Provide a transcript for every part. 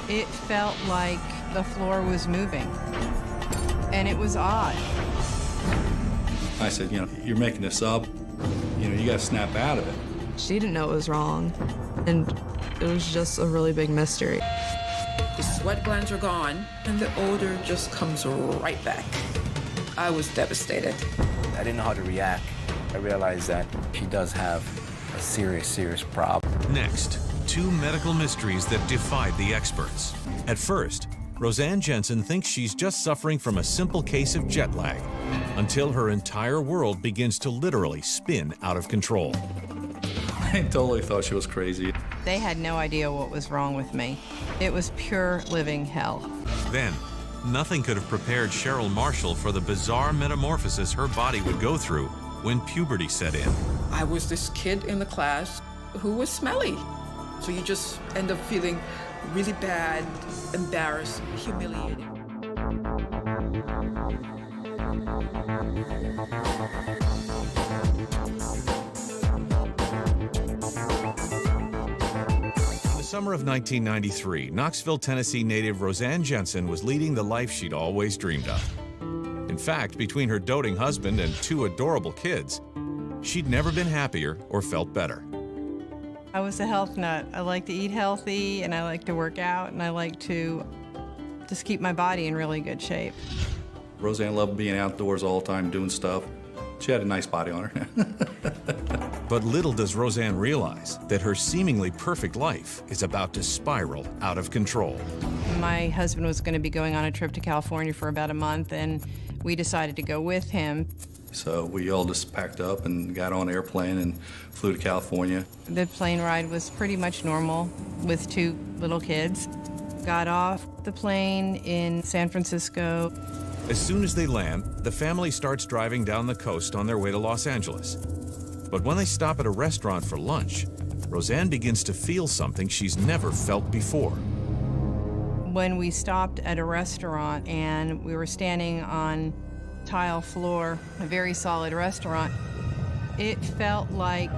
It felt like the floor was moving, and it was odd. I said, you're making this up. You got to snap out of it. She didn't know it was wrong, and it was just a really big mystery. The sweat glands are gone, and the odor just comes right back. I was devastated. I didn't know how to react. I realized that she does have a serious problem. Next, two medical mysteries that defied the experts. At first, Roseanne Jensen thinks she's just suffering from a simple case of jet lag, until her entire world begins to literally spin out of control. I totally thought she was crazy. They had no idea what was wrong with me. It was pure living hell. Then, nothing could have prepared Cheryl Marshall for the bizarre metamorphosis her body would go through when puberty set in. I was this kid in the class who was smelly. So you just end up feeling really bad, embarrassed, humiliated. In the summer of 1993, Knoxville, Tennessee native Roseanne Jensen was leading the life she'd always dreamed of. In fact, between her doting husband and two adorable kids, she'd never been happier or felt better. I was a health nut. I like to eat healthy, and I like to work out, and I like to just keep my body in really good shape. Roseanne loved being outdoors all the time, doing stuff. She had a nice body on her. But little does Roseanne realize that her seemingly perfect life is about to spiral out of control. My husband was going to be going on a trip to California for about a month, and we decided to go with him. So we all just packed up and got on an airplane and flew to California. The plane ride was pretty much normal with two little kids. Got off the plane in San Francisco. As soon as they land, the family starts driving down the coast on their way to Los Angeles. But when they stop at a restaurant for lunch, Roseanne begins to feel something she's never felt before. When we stopped at a restaurant and we were standing on tile floor, a very solid restaurant, it felt like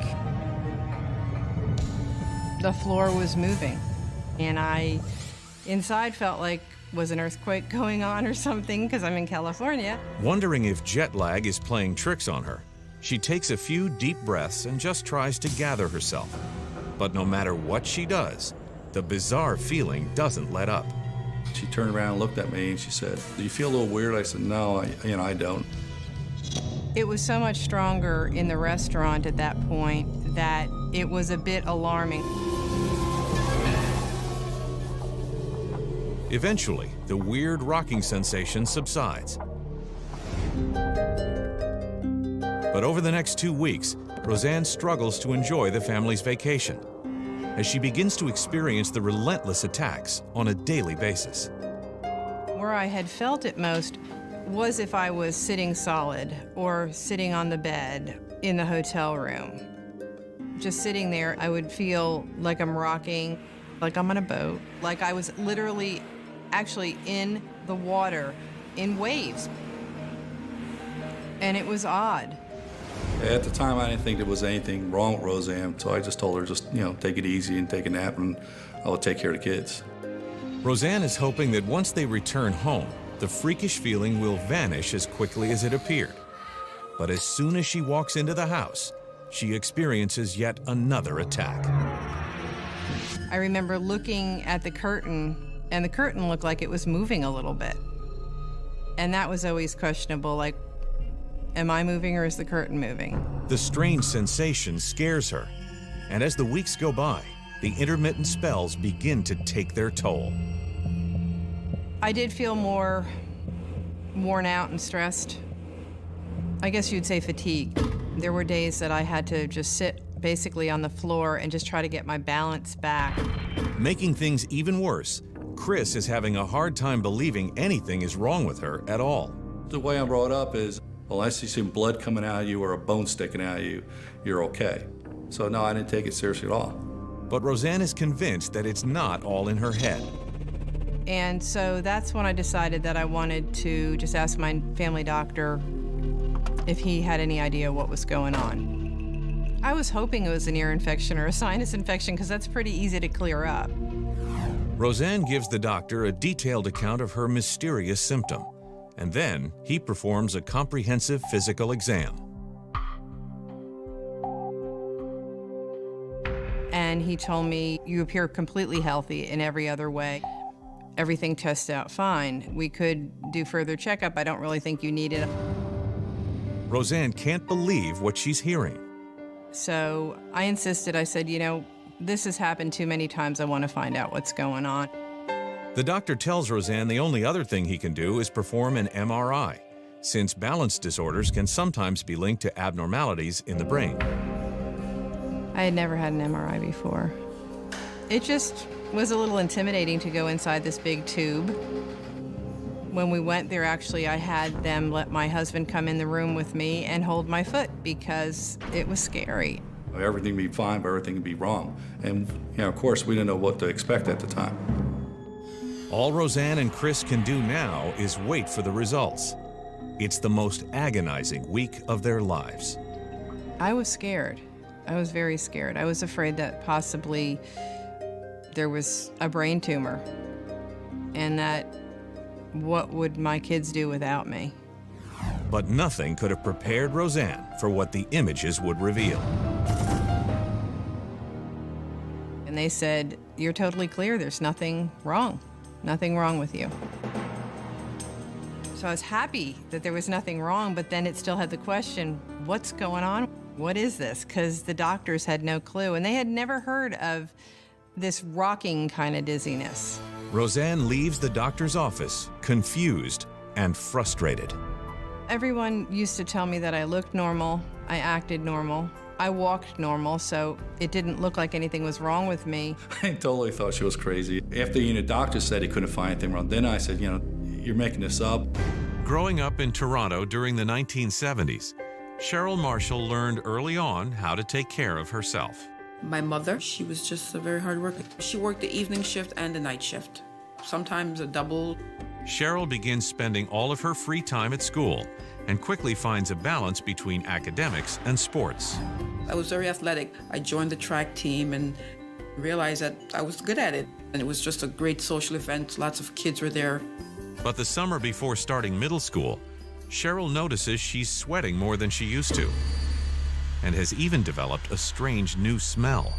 the floor was moving. And I, inside, felt like was an earthquake going on or something, because I'm in California. Wondering if jet lag is playing tricks on her, she takes a few deep breaths and just tries to gather herself. But no matter what she does, the bizarre feeling doesn't let up. She turned around and looked at me and she said, "Do you feel a little weird?" I said, "No, I don't." It was so much stronger in the restaurant at that point that it was a bit alarming. Eventually, the weird rocking sensation subsides. But over the next 2 weeks, Roseanne struggles to enjoy the family's vacation as she begins to experience the relentless attacks on a daily basis. Where I had felt it most was if I was sitting solid or sitting on the bed in the hotel room. Just sitting there, I would feel like I'm rocking, like I'm on a boat, like I was literally actually in the water in waves. And it was odd. At the time, I didn't think there was anything wrong with Roseanne, so I just told her just, take it easy and take a nap, and I will take care of the kids. Roseanne is hoping that once they return home, the freakish feeling will vanish as quickly as it appeared. But as soon as she walks into the house, she experiences yet another attack. I remember looking at the curtain, and the curtain looked like it was moving a little bit. And that was always questionable, like, am I moving or is the curtain moving? The strange sensation scares her, and as the weeks go by, the intermittent spells begin to take their toll. I did feel more worn out and stressed. I guess you'd say fatigued. There were days that I had to just sit basically on the floor and just try to get my balance back. Making things even worse, Chris is having a hard time believing anything is wrong with her at all. The way I'm brought up is, unless you see blood coming out of you or a bone sticking out of you, you're okay. So no, I didn't take it seriously at all. But Roseanne is convinced that it's not all in her head. And so that's when I decided that I wanted to just ask my family doctor if he had any idea what was going on. I was hoping it was an ear infection or a sinus infection, because that's pretty easy to clear up. Roseanne gives the doctor a detailed account of her mysterious symptom, and then he performs a comprehensive physical exam. And he told me, you appear completely healthy in every other way. Everything tests out fine. We could do further checkup. I don't really think you need it. Roseanne can't believe what she's hearing. So I insisted. I said, you know, this has happened too many times. I want to find out what's going on. The doctor tells Roseanne the only other thing he can do is perform an MRI, since balance disorders can sometimes be linked to abnormalities in the brain. I had never had an MRI before. It just was a little intimidating to go inside this big tube. When we went there, actually, I had them let my husband come in the room with me and hold my foot because it was scary. Everything would be fine, but everything would be wrong. And, you know, of course, we didn't know what to expect at the time. All Roseanne and Chris can do now is wait for the results. It's the most agonizing week of their lives. I was scared. I was very scared. I was afraid that possibly there was a brain tumor and that what would my kids do without me? But nothing could have prepared Roseanne for what the images would reveal. And they said, you're totally clear. There's nothing wrong with you. So I was happy that there was nothing wrong, but then it still had the question, what's going on? What is this? Because the doctors had no clue, and they had never heard of this rocking kind of dizziness. Roseanne leaves the doctor's office, confused and frustrated. Everyone used to tell me that I looked normal, I acted normal, I walked normal, so it didn't look like anything was wrong with me. I totally thought she was crazy. After the doctor said he couldn't find anything wrong, then I said, you know, you're making this up. Growing up in Toronto during the 1970s, Cheryl Marshall learned early on how to take care of herself. My mother, she was just a very hard worker. She worked the evening shift and the night shift, sometimes a double. Cheryl begins spending all of her free time at school and quickly finds a balance between academics and sports. I was very athletic. I joined the track team and realized that I was good at it. And it was just a great social event. Lots of kids were there. But the summer before starting middle school, Cheryl notices she's sweating more than she used to and has even developed a strange new smell.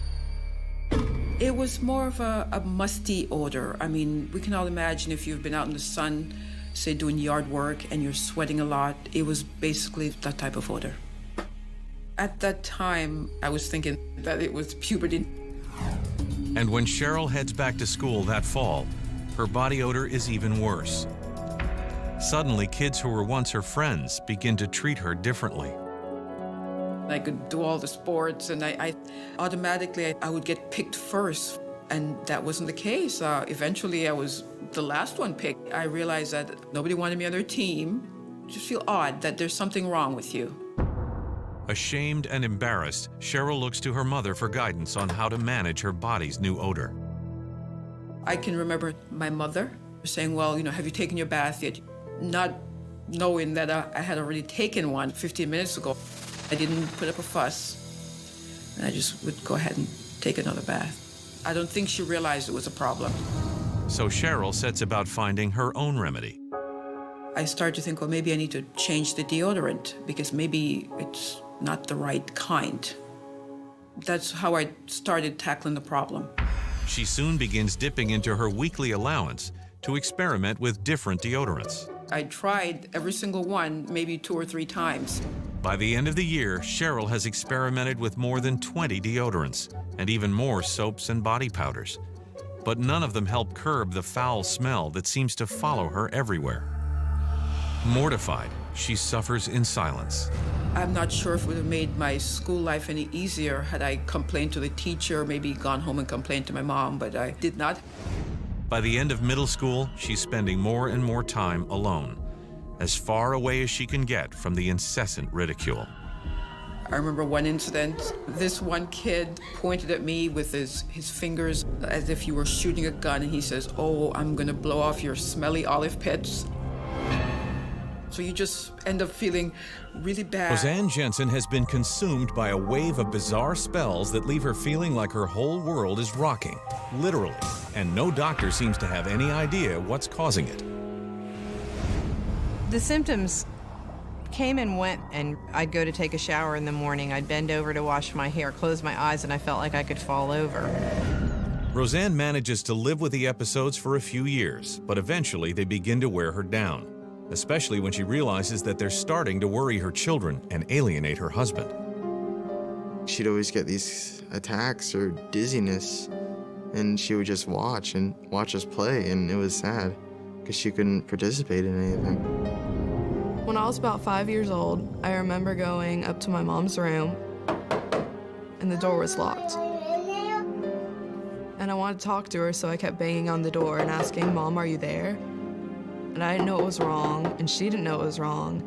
It was more of a musty odor. I mean, we can all imagine if you've been out in the sun, say doing yard work, and you're sweating a lot, it was basically that type of odor. At that time, I was thinking that it was puberty. And when Cheryl heads back to school that fall, her body odor is even worse. Suddenly, kids who were once her friends begin to treat her differently. I could do all the sports, and I automatically would get picked first, and that wasn't the case. Eventually, I was the last one picked. I realized that nobody wanted me on their team. Just feel odd that there's something wrong with you. Ashamed and embarrassed, Cheryl looks to her mother for guidance on how to manage her body's new odor. I can remember my mother saying, well, you know, have you taken your bath yet? Not knowing that I had already taken one 15 minutes ago. I didn't put up a fuss, and I just would go ahead and take another bath. I don't think she realized it was a problem. So Cheryl sets about finding her own remedy. I started to think, well, maybe I need to change the deodorant because maybe it's not the right kind. That's how I started tackling the problem. She soon begins dipping into her weekly allowance to experiment with different deodorants. I tried every single one, maybe 2 or 3 times. By the end of the year, Cheryl has experimented with more than 20 deodorants and even more soaps and body powders. But none of them help curb the foul smell that seems to follow her everywhere. Mortified, she suffers in silence. I'm not sure if it would have made my school life any easier had I complained to the teacher, maybe gone home and complained to my mom, but I did not. By the end of middle school, she's spending more and more time alone, as far away as she can get from the incessant ridicule. I remember one incident. This one kid pointed at me with his fingers as if he were shooting a gun, and he says, "Oh, I'm gonna blow off your smelly olive pits." So you just end up feeling really bad. Roseanne Jensen has been consumed by a wave of bizarre spells that leave her feeling like her whole world is rocking, literally, and no doctor seems to have any idea what's causing it. The symptoms came and went, and I'd go to take a shower in the morning. I'd bend over to wash my hair, close my eyes, and I felt like I could fall over. Roseanne manages to live with the episodes for a few years, but eventually they begin to wear her down, especially when she realizes that they're starting to worry her children and alienate her husband. She'd always get these attacks or dizziness, and she would just watch us play, and it was sad because she couldn't participate in anything. When I was about 5 years old, I remember going up to my mom's room, and the door was locked. And I wanted to talk to her, so I kept banging on the door and asking, "Mom, are you there?" And I didn't know it was wrong, and she didn't know it was wrong.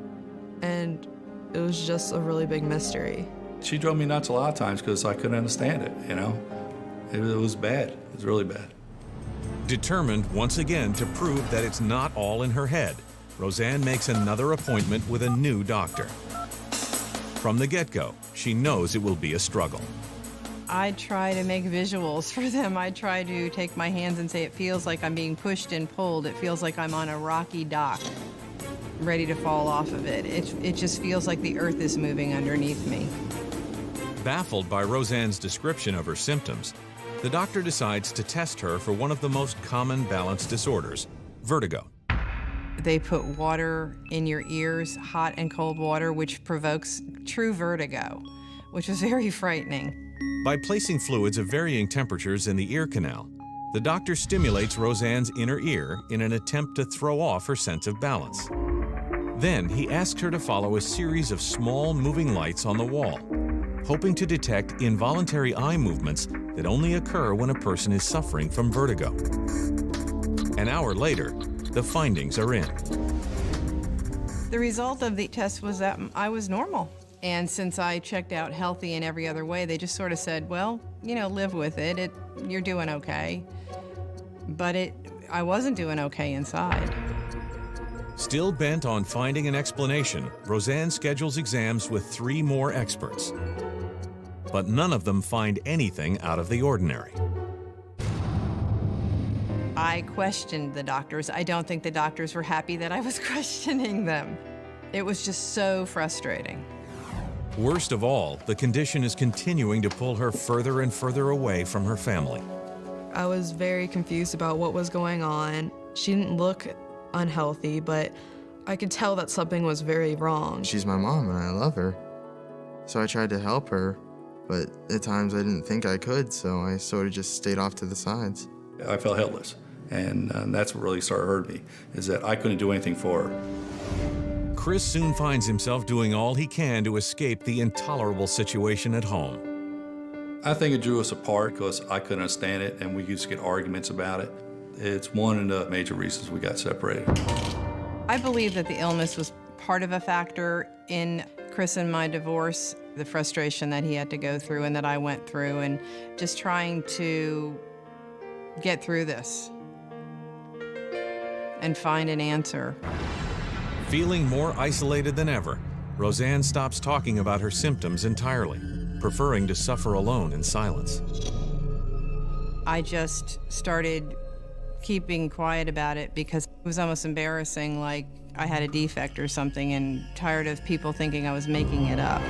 And it was just a really big mystery. She drove me nuts a lot of times because I couldn't understand it, you know? It was bad. It was really bad. Determined once again to prove that it's not all in her head, Roseanne makes another appointment with a new doctor. From the get-go, she knows it will be a struggle. I try to make visuals for them. I try to take my hands and say it feels like I'm being pushed and pulled. It feels like I'm on a rocky dock, ready to fall off of it. It just feels like the earth is moving underneath me. Baffled by Roseanne's description of her symptoms, the doctor decides to test her for one of the most common balance disorders, vertigo. They put water in your ears, hot and cold water, which provokes true vertigo, which was very frightening. By placing fluids of varying temperatures in the ear canal, the doctor stimulates Roseanne's inner ear in an attempt to throw off her sense of balance. Then he asks her to follow a series of small moving lights on the wall, hoping to detect involuntary eye movements that only occur when a person is suffering from vertigo. An hour later, the findings are in. The result of the test was that I was normal. And since I checked out healthy in every other way, they just sort of said, well, you know, live with it. You're doing okay. But I wasn't doing okay inside. Still bent on finding an explanation, Roseanne schedules exams with 3 more experts. But none of them find anything out of the ordinary. I questioned the doctors. I don't think the doctors were happy that I was questioning them. It was just so frustrating. Worst of all, the condition is continuing to pull her further and further away from her family. I was very confused about what was going on. She didn't look unhealthy, but I could tell that something was very wrong. She's my mom, and I love her. So I tried to help her, but at times I didn't think I could, so I sort of just stayed off to the sides. I felt helpless, and that's what really started hurting me, is that I couldn't do anything for her. Chris soon finds himself doing all he can to escape the intolerable situation at home. I think it drew us apart because I couldn't understand it, and we used to get arguments about it. It's one of the major reasons we got separated. I believe that the illness was part of a factor in Chris and my divorce, the frustration that he had to go through and that I went through, and just trying to get through this and find an answer. Feeling more isolated than ever, Roseanne stops talking about her symptoms entirely, preferring to suffer alone in silence. I just started keeping quiet about it because it was almost embarrassing, like I had a defect or something, and tired of people thinking I was making it up.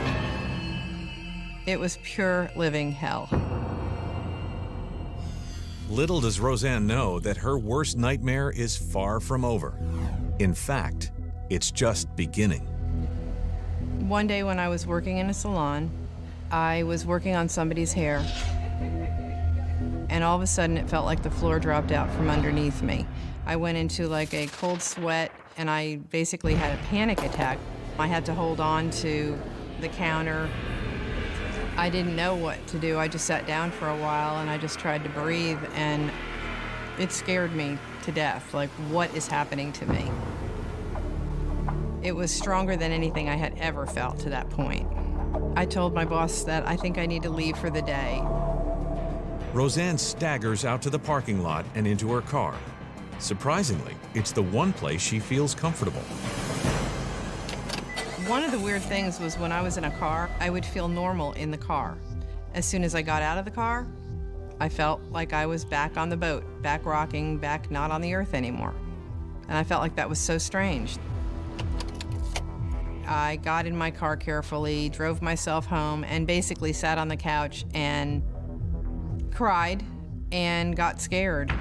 It was pure living hell. Little does Roseanne know that her worst nightmare is far from over. In fact, it's just beginning. One day when I was working in a salon, I was working on somebody's hair, and all of a sudden it felt like the floor dropped out from underneath me. I went into like a cold sweat, and I basically had a panic attack. I had to hold on to the counter. I didn't know what to do. I just sat down for a while and I just tried to breathe, and it scared me to death. Like, what is happening to me? It was stronger than anything I had ever felt to that point. I told my boss that I think I need to leave for the day. Roseanne staggers out to the parking lot and into her car. Surprisingly, it's the one place she feels comfortable. One of the weird things was when I was in a car, I would feel normal in the car. As soon as I got out of the car, I felt like I was back on the boat, back rocking, back not on the earth anymore. And I felt like that was so strange. I got in my car carefully, drove myself home, and basically sat on the couch and cried and got scared.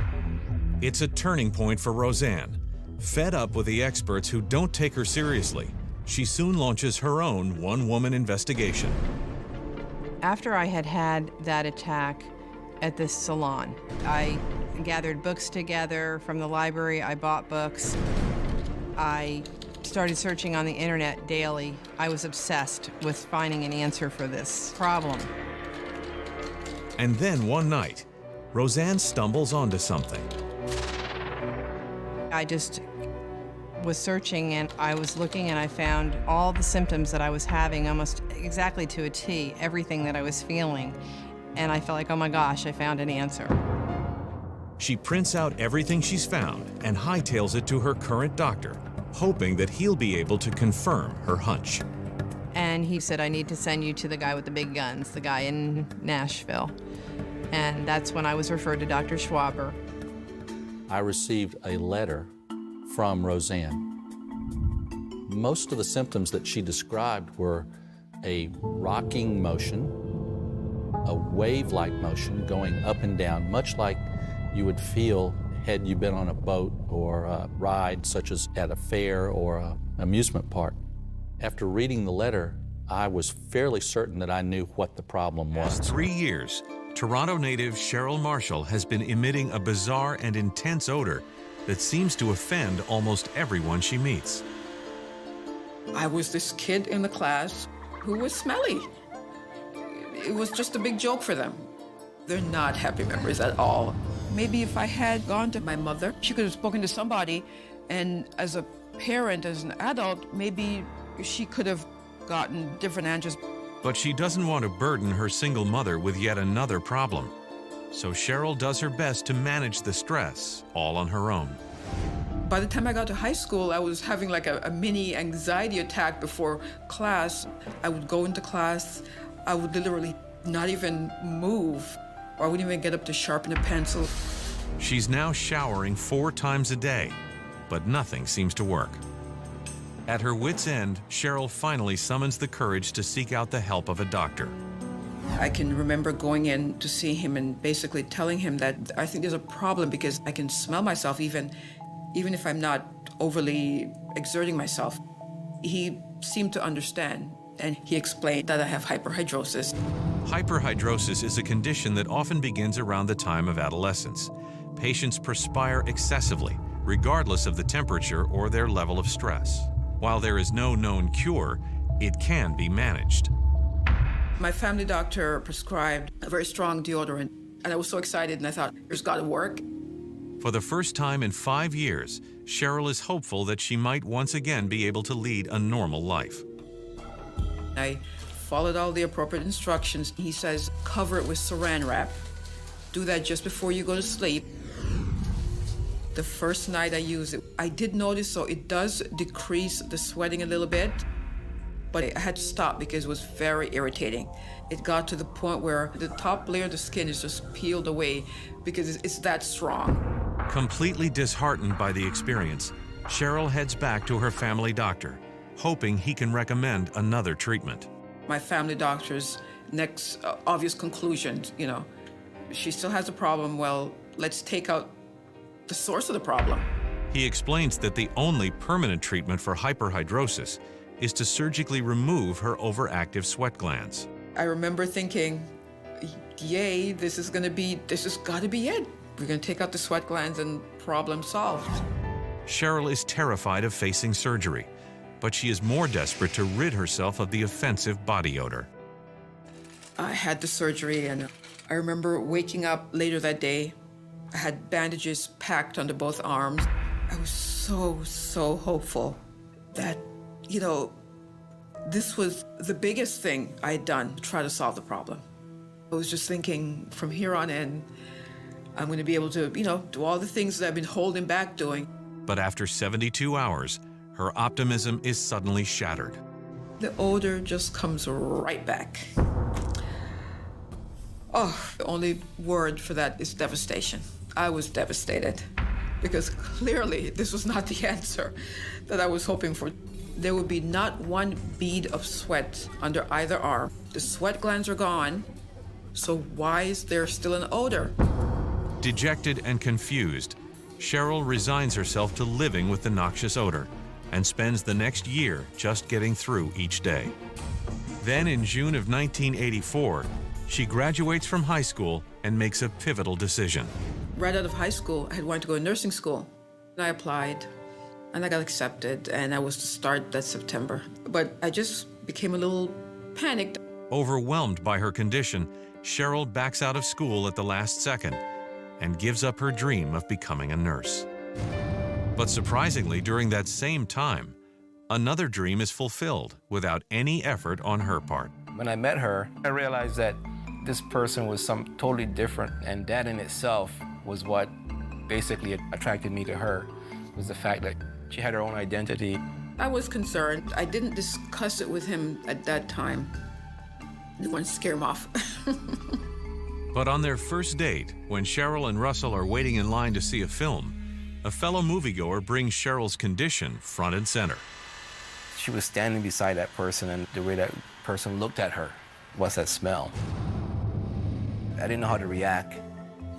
It's a turning point for Roseanne. Fed up with the experts who don't take her seriously, she soon launches her own one-woman investigation. After I had had that attack at this salon, I gathered books together from the library. I bought books. I started searching on the internet daily. I was obsessed with finding an answer for this problem. And then one night, Roseanne stumbles onto something. I just was searching and I was looking and I found all the symptoms that I was having almost exactly to a T, everything that I was feeling. And I felt like, oh my gosh, I found an answer. She prints out everything she's found and hightails it to her current doctor, hoping that he'll be able to confirm her hunch. And he said, I need to send you to the guy with the big guns, the guy in Nashville. And that's when I was referred to Dr. Schwaber. I received a letter from Roseanne. Most of the symptoms that she described were a rocking motion, a wave-like motion going up and down, much like you would feel had you been on a boat or a ride, such as at a fair or an amusement park. After reading the letter, I was fairly certain that I knew what the problem was. For 3 years, Toronto native Cheryl Marshall has been emitting a bizarre and intense odor that seems to offend almost everyone she meets. I was this kid in the class who was smelly. It was just a big joke for them. They're not happy memories at all. Maybe if I had gone to my mother, she could have spoken to somebody, and as a parent, as an adult, maybe she could have gotten different answers. But she doesn't want to burden her single mother with yet another problem. So Cheryl does her best to manage the stress all on her own. By the time I got to high school, I was having like a mini anxiety attack before class. I would go into class, I would literally not even move, or I wouldn't even get up to sharpen a pencil. She's now showering 4 times a day, but nothing seems to work. At her wit's end, Cheryl finally summons the courage to seek out the help of a doctor. I can remember going in to see him and basically telling him that I think there's a problem because I can smell myself even if I'm not overly exerting myself. He seemed to understand, and he explained that I have hyperhidrosis. Hyperhidrosis is a condition that often begins around the time of adolescence. Patients perspire excessively, regardless of the temperature or their level of stress. While there is no known cure, it can be managed. My family doctor prescribed a very strong deodorant, and I was so excited, and I thought, it's got to work. For the first time in 5 years, Cheryl is hopeful that she might once again be able to lead a normal life. I followed all the appropriate instructions. He says, cover it with saran wrap. Do that just before you go to sleep. The first night I used it, I did notice, so it does decrease the sweating a little bit, but I had to stop because it was very irritating. It got to the point where the top layer of the skin is just peeled away because it's that strong. Completely disheartened by the experience, Cheryl heads back to her family doctor, hoping he can recommend another treatment. My family doctor's next obvious conclusion, she still has a problem, well, let's take out the source of the problem. He explains that the only permanent treatment for hyperhidrosis is to surgically remove her overactive sweat glands. I remember thinking, yay, this has got to be it. We're going to take out the sweat glands and problem solved. Cheryl is terrified of facing surgery, but she is more desperate to rid herself of the offensive body odor. I had the surgery, and I remember waking up later that day. I had bandages packed under both arms. I was so hopeful that, this was the biggest thing I had done to try to solve the problem. I was just thinking, from here on in, I'm going to be able to, do all the things that I've been holding back doing. But after 72 hours, her optimism is suddenly shattered. The odor just comes right back. Oh, the only word for that is devastation. I was devastated because clearly this was not the answer that I was hoping for. There would be not one bead of sweat under either arm. The sweat glands are gone, so why is there still an odor? Dejected and confused, Cheryl resigns herself to living with the noxious odor and spends the next year just getting through each day. Then in June of 1984, she graduates from high school and makes a pivotal decision. Right out of high school, I had wanted to go to nursing school. I applied, and I got accepted, and I was to start that September. But I just became a little panicked. Overwhelmed by her condition, Cheryl backs out of school at the last second and gives up her dream of becoming a nurse. But surprisingly, during that same time, another dream is fulfilled without any effort on her part. When I met her, I realized that this person was totally different, and that in itself was what basically attracted me to her, was the fact that she had her own identity. I was concerned. I didn't discuss it with him at that time. I didn't want to scare him off. But on their first date, when Cheryl and Russell are waiting in line to see a film, a fellow moviegoer brings Cheryl's condition front and center. She was standing beside that person, and the way that person looked at her was that smell. I didn't know how to react,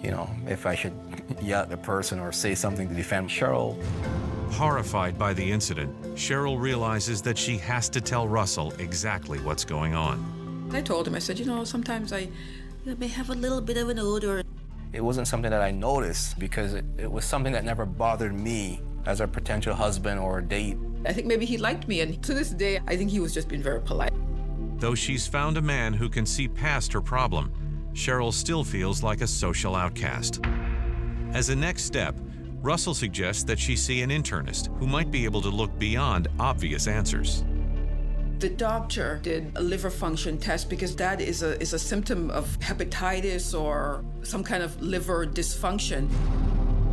if I should yell at the person or say something to defend Cheryl. Horrified by the incident, Cheryl realizes that she has to tell Russell exactly what's going on. I told him, I said, sometimes I may have a little bit of an odor. It wasn't something that I noticed because it was something that never bothered me as a potential husband or a date. I think maybe he liked me, and to this day, I think he was just being very polite. Though she's found a man who can see past her problem, Cheryl still feels like a social outcast. As a next step, Russell suggests that she see an internist who might be able to look beyond obvious answers. The doctor did a liver function test because that is a symptom of hepatitis or some kind of liver dysfunction.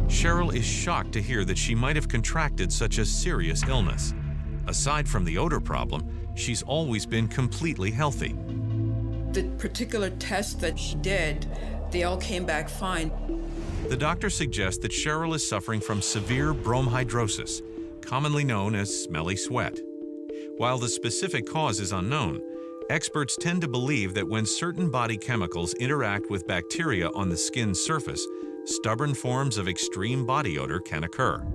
Cheryl is shocked to hear that she might have contracted such a serious illness. Aside from the odor problem, she's always been completely healthy. The particular test that she did, they all came back fine. The doctor suggests that Cheryl is suffering from severe bromhidrosis, commonly known as smelly sweat. While the specific cause is unknown, experts tend to believe that when certain body chemicals interact with bacteria on the skin's surface, stubborn forms of extreme body odor can occur.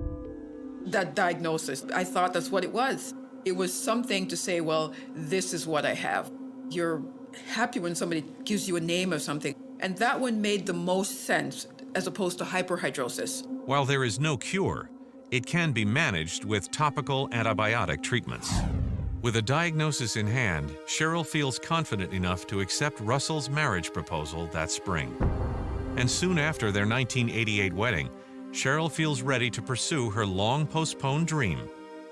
That diagnosis, I thought that's what it was. It was something to say, well, this is what I have. You're happy when somebody gives you a name of something. And that one made the most sense as opposed to hyperhidrosis. While there is no cure, it can be managed with topical antibiotic treatments. With a diagnosis in hand, Cheryl feels confident enough to accept Russell's marriage proposal that spring. And soon after their 1988 wedding, Cheryl feels ready to pursue her long-postponed dream,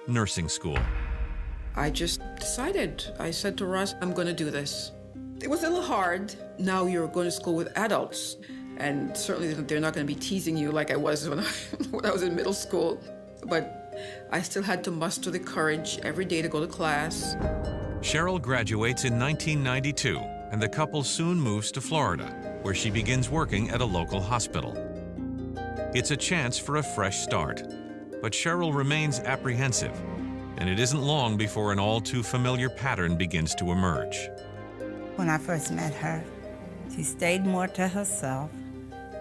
nursing school. I just decided. I said to Russ, I'm going to do this. It was a little hard. Now you're going to school with adults, and certainly they're not going to be teasing you like I was when I was in middle school. But I still had to muster the courage every day to go to class. Cheryl graduates in 1992, and the couple soon moves to Florida, where she begins working at a local hospital. It's a chance for a fresh start, but Cheryl remains apprehensive, and it isn't long before an all-too-familiar pattern begins to emerge. When I first met her, she stayed more to herself.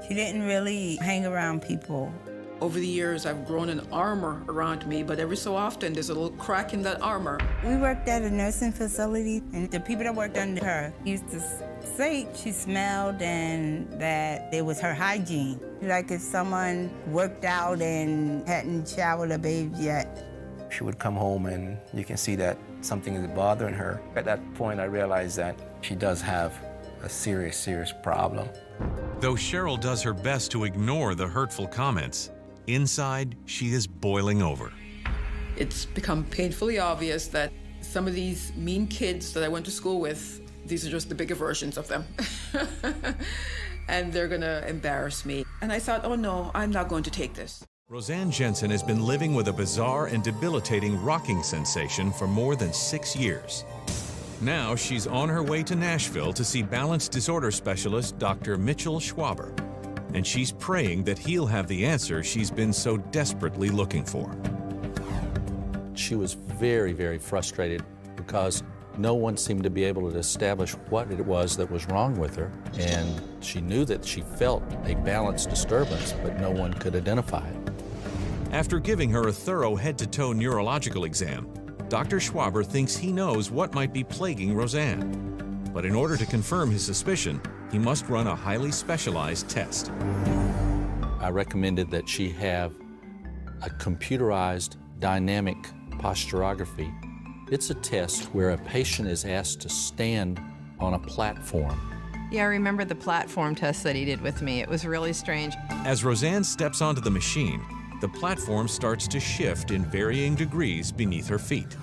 She didn't really hang around people. Over the years, I've grown an armor around me, but every so often, there's a little crack in that armor. We worked at a nursing facility, and the people that worked under her used to say she smelled and that it was her hygiene. Like if someone worked out and hadn't showered or bathed yet. She would come home and you can see that something is bothering her. At that point, I realized that she does have a serious, serious problem. Though Cheryl does her best to ignore the hurtful comments, inside, she is boiling over. It's become painfully obvious that some of these mean kids that I went to school with, these are just the bigger versions of them. And they're gonna embarrass me. And I thought, oh no, I'm not going to take this. Roseanne Jensen has been living with a bizarre and debilitating rocking sensation for more than 6 years. Now she's on her way to Nashville to see balance disorder specialist Dr. Mitchell Schwaber, and she's praying that he'll have the answer she's been so desperately looking for. She was very, very frustrated because no one seemed to be able to establish what it was that was wrong with her, and she knew that she felt a balance disturbance, but no one could identify it. After giving her a thorough head-to-toe neurological exam, Dr. Schwaber thinks he knows what might be plaguing Roseanne. But in order to confirm his suspicion, he must run a highly specialized test. I recommended that she have a computerized dynamic posturography. It's a test where a patient is asked to stand on a platform. Yeah, I remember the platform test that he did with me. It was really strange. As Roseanne steps onto the machine, the platform starts to shift in varying degrees beneath her feet.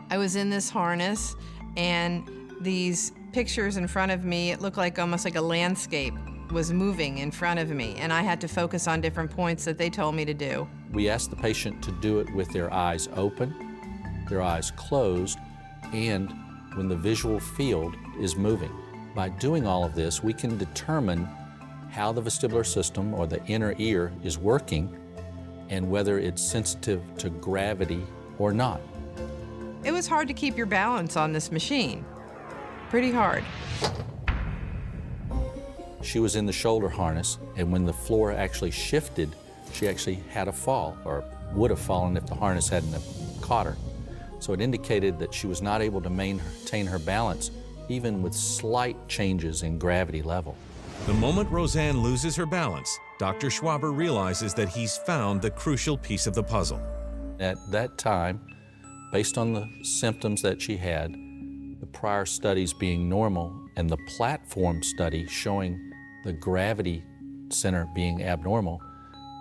I was in this harness, and these pictures in front of me, it looked like almost like a landscape was moving in front of me, and I had to focus on different points that they told me to do. We asked the patient to do it with their eyes open, their eyes closed, and when the visual field is moving. By doing all of this, we can determine how the vestibular system or the inner ear is working and whether it's sensitive to gravity or not. It was hard to keep your balance on this machine. Pretty hard. She was in the shoulder harness, and when the floor actually shifted, she actually had a fall, or would have fallen if the harness hadn't have caught her. So it indicated that she was not able to maintain her balance, even with slight changes in gravity level. The moment Roseanne loses her balance, Dr. Schwaber realizes that he's found the crucial piece of the puzzle. At that time, based on the symptoms that she had, the prior studies being normal, and the platform study showing the gravity center being abnormal,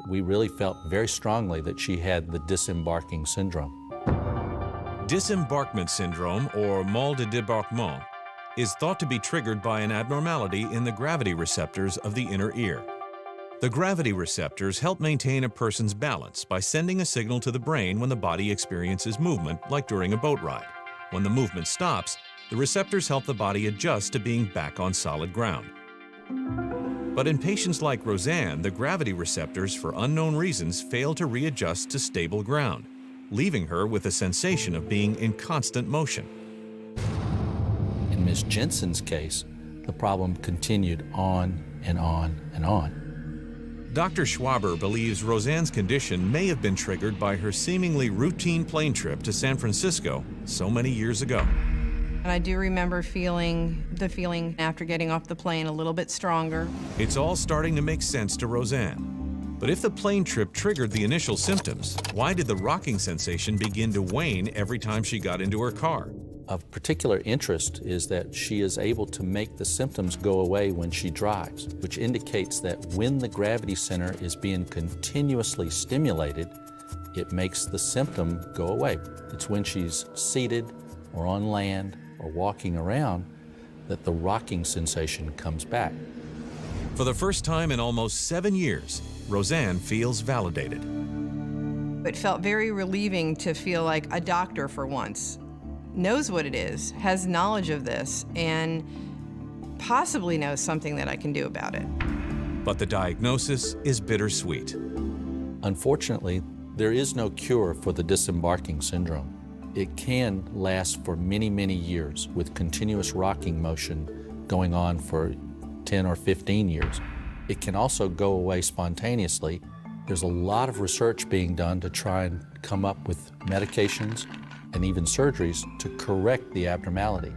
we really felt very strongly that she had the disembarking syndrome. Disembarkment syndrome, or mal de débarquement, is thought to be triggered by an abnormality in the gravity receptors of the inner ear. The gravity receptors help maintain a person's balance by sending a signal to the brain when the body experiences movement, like during a boat ride. When the movement stops, the receptors help the body adjust to being back on solid ground. But in patients like Roseanne, the gravity receptors, for unknown reasons, fail to readjust to stable ground, leaving her with a sensation of being in constant motion. In Ms. Jensen's case, the problem continued on and on and on. Dr. Schwaber believes Roseanne's condition may have been triggered by her seemingly routine plane trip to San Francisco so many years ago. And I do remember feeling the feeling after getting off the plane a little bit stronger. It's all starting to make sense to Roseanne. But if the plane trip triggered the initial symptoms, why did the rocking sensation begin to wane every time she got into her car? Of particular interest is that she is able to make the symptoms go away when she drives, which indicates that when the gravity center is being continuously stimulated, it makes the symptom go away. It's when she's seated or on land or walking around that the rocking sensation comes back. For the first time in almost 7 years, Roseanne feels validated. It felt very relieving to feel like a doctor for once knows what it is, has knowledge of this, and possibly knows something that I can do about it. But the diagnosis is bittersweet. Unfortunately, there is no cure for the disembarking syndrome. It can last for many, many years with continuous rocking motion going on for 10 or 15 years. It can also go away spontaneously. There's a lot of research being done to try and come up with medications and even surgeries to correct the abnormality,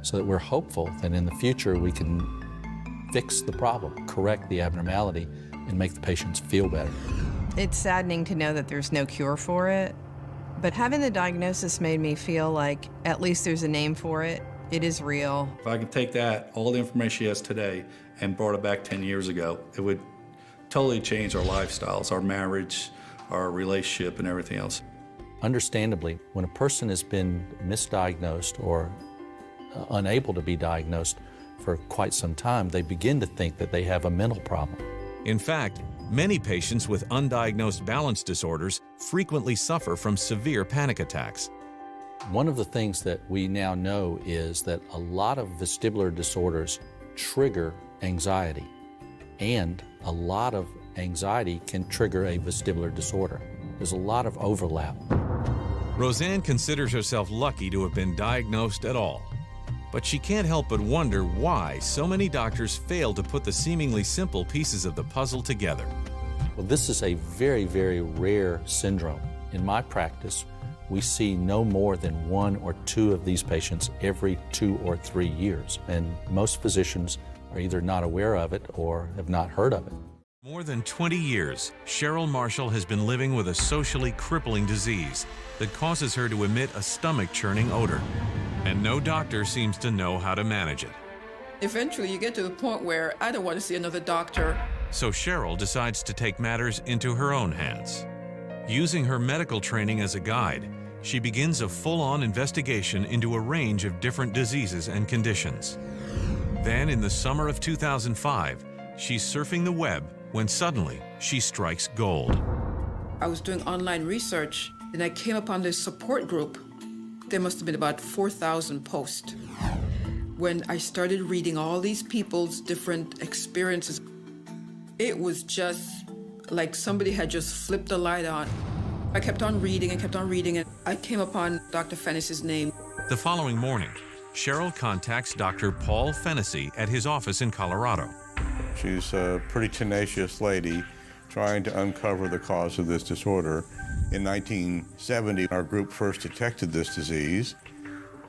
so that we're hopeful that in the future we can fix the problem, correct the abnormality, and make the patients feel better. It's saddening to know that there's no cure for it, but having the diagnosis made me feel like at least there's a name for it. It is real. If I could take that, all the information she has today, and brought it back 10 years ago, it would totally change our lifestyles, our marriage, our relationship, and everything else. Understandably, when a person has been misdiagnosed or unable to be diagnosed for quite some time, they begin to think that they have a mental problem. In fact, Many patients with undiagnosed balance disorders frequently suffer from severe panic attacks. One of the things that we now know is that a lot of vestibular disorders trigger anxiety, and a lot of anxiety can trigger a vestibular disorder. There's a lot of overlap. Roseanne considers herself lucky to have been diagnosed at all. But she can't help but wonder why so many doctors fail to put the seemingly simple pieces of the puzzle together. Well, this is a very, very rare syndrome. In my practice, we see no more than 1 or 2 of these patients every 2 or 3 years, and most physicians are either not aware of it or have not heard of it. More than 20 years, Cheryl Marshall has been living with a socially crippling disease that causes her to emit a stomach-churning odor, and no doctor seems to know how to manage it. Eventually, you get to the point where I don't want to see another doctor. So Cheryl decides to take matters into her own hands. Using her medical training as a guide, she begins a full-on investigation into a range of different diseases and conditions. Then, in the summer of 2005, she's surfing the web when suddenly she strikes gold. I was doing online research, and I came upon this support group. There must have been about 4,000 posts. When I started reading all these people's different experiences, it was just like somebody had just flipped the light on. I kept on reading and I came upon Dr. Fennessy's name. The following morning, Cheryl contacts Dr. Paul Fennessy at his office in Colorado. She's a pretty tenacious lady trying to uncover the cause of this disorder. In 1970, our group first detected this disease.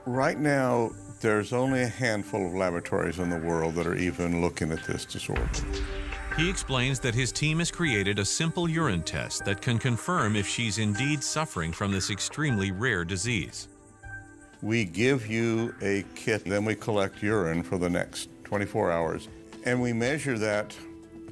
Right now, there's only a handful of laboratories in the world that are even looking at this disorder. He explains that his team has created a simple urine test that can confirm if she's indeed suffering from this extremely rare disease. We give you a kit, then we collect urine for the next 24 hours, and we measure that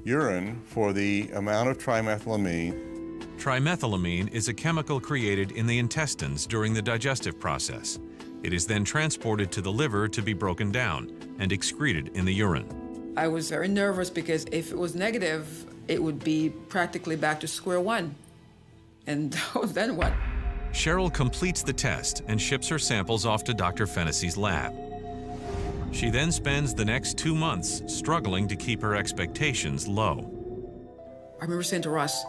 urine for the amount of trimethylamine. Trimethylamine is a chemical created in the intestines during the digestive process. It is then transported to the liver to be broken down and excreted in the urine. I was very nervous because if it was negative, it would be practically back to square one. And then what? Cheryl completes the test and ships her samples off to Dr. Fennessy's lab. She then spends the next 2 months struggling to keep her expectations low. I remember saying to Russ,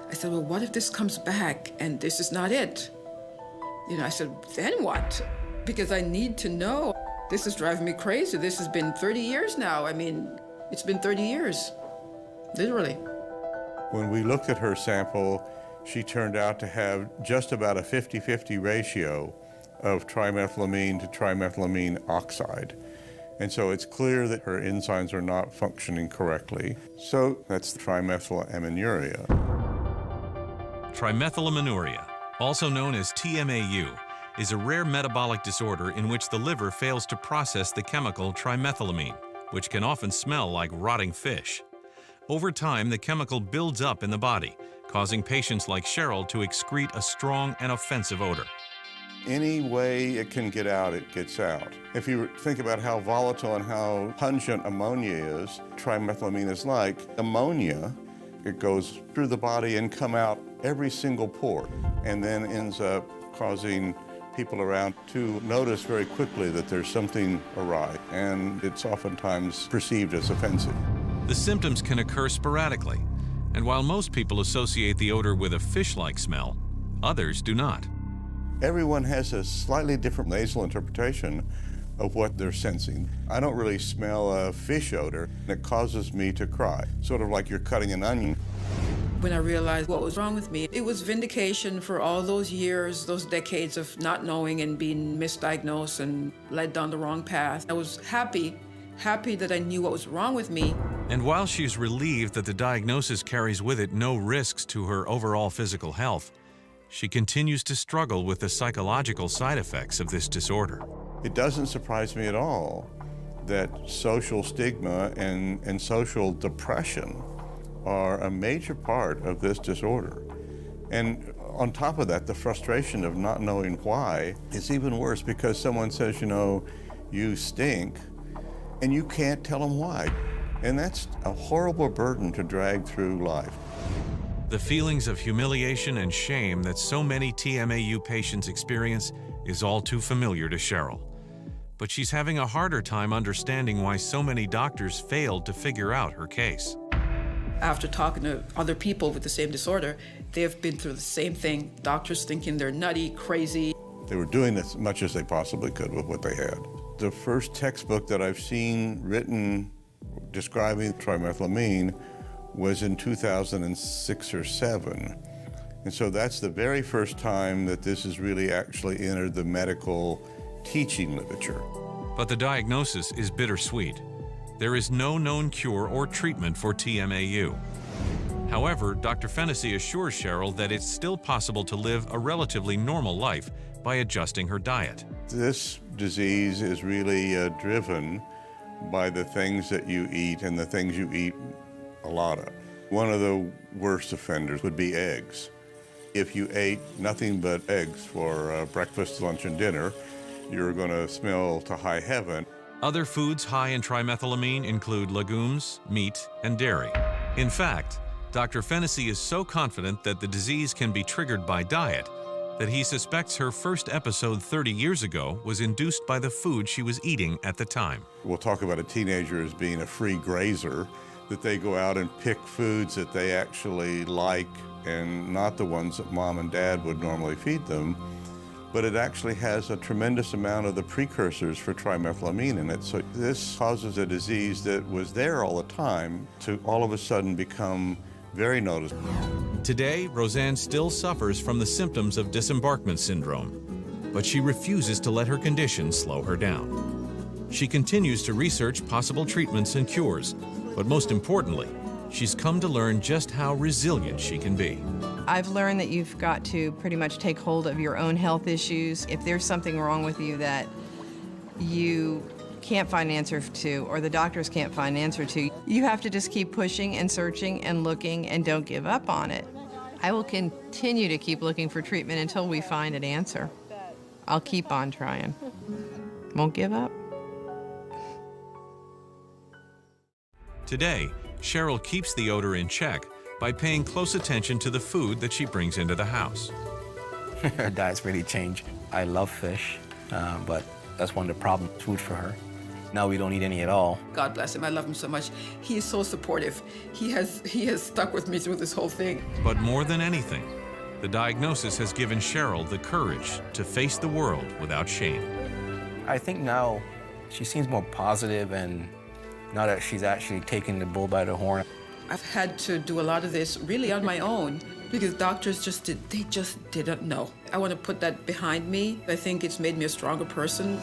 I said, well, what if this comes back and this is not it? You know, I said, then what? Because I need to know. This is driving me crazy. This has been 30 years now. I mean, it's been 30 years, literally. When we looked at her sample, she turned out to have just about a 50-50 ratio of trimethylamine to trimethylamine oxide. And so it's clear that her enzymes are not functioning correctly. So that's trimethylaminuria. Trimethylaminuria, also known as TMAU, is a rare metabolic disorder in which the liver fails to process the chemical trimethylamine, which can often smell like rotting fish. Over time, the chemical builds up in the body, causing patients like Cheryl to excrete a strong and offensive odor. Any way it can get out, it gets out. If you think about how volatile and how pungent ammonia is, trimethylamine is like ammonia. It goes through the body and come out every single pore, and then ends up causing people around to notice very quickly that there's something awry, and it's oftentimes perceived as offensive. The symptoms can occur sporadically, and while most people associate the odor with a fish-like smell, others do not. Everyone has a slightly different nasal interpretation of what they're sensing. I don't really smell a fish odor. It causes me to cry, sort of like you're cutting an onion. When I realized what was wrong with me, it was vindication for all those years, those decades of not knowing and being misdiagnosed and led down the wrong path. I was happy that I knew what was wrong with me. And while she's relieved that the diagnosis carries with it no risks to her overall physical health, she continues to struggle with the psychological side effects of this disorder. It doesn't surprise me at all that social stigma and social depression are a major part of this disorder. And on top of that, the frustration of not knowing why is even worse, because someone says, you know, you stink, and you can't tell them why. And that's a horrible burden to drag through life. The feelings of humiliation and shame that so many TMAU patients experience is all too familiar to Cheryl. But she's having a harder time understanding why so many doctors failed to figure out her case. After talking to other people with the same disorder, they've been through the same thing. Doctors thinking they're nutty, crazy. They were doing as much as they possibly could with what they had. The first textbook that I've seen written describing trimethylamine was in 2006 or 7. And so that's the very first time that this has really actually entered the medical teaching literature. But the diagnosis is bittersweet. There is no known cure or treatment for TMAU. However, Dr. Fennessy assures Cheryl that it's still possible to live a relatively normal life by adjusting her diet. This disease is really driven by the things that you eat and the things you eat a lot of. One of the worst offenders would be eggs. If you ate nothing but eggs for breakfast, lunch, and dinner, you're going to smell to high heaven. Other foods high in trimethylamine include legumes, meat, and dairy. In fact, Dr. Fennessy is so confident that the disease can be triggered by diet that he suspects her first episode 30 years ago was induced by the food she was eating at the time. We'll talk about a teenager as being a free grazer, that they go out and pick foods that they actually like and not the ones that mom and dad would normally feed them. But it actually has a tremendous amount of the precursors for trimethylamine in it. So this causes a disease that was there all the time to all of a sudden become very noticeable. Today, Roseanne still suffers from the symptoms of disembarkment syndrome, but she refuses to let her condition slow her down. She continues to research possible treatments and cures, but most importantly, she's come to learn just how resilient she can be. I've learned that you've got to pretty much take hold of your own health issues. If there's something wrong with you that you can't find an answer to, or the doctors can't find an answer to, you have to just keep pushing and searching and looking and don't give up on it. I will continue to keep looking for treatment until we find an answer. I'll keep on trying. Won't give up. Today, Cheryl keeps the odor in check by paying close attention to the food that she brings into the house. Her diet's really changed. I love fish, but that's one of the problem food for her. Now we don't eat any at all. God bless him. I love him so much. He is so supportive. He has stuck with me through this whole thing. But more than anything, the diagnosis has given Cheryl the courage to face the world without shame. I think now she seems more positive, and now that she's actually taking the bull by the horn. I've had to do a lot of this really on my own because doctors just didn't know. I want to put that behind me. I think it's made me a stronger person.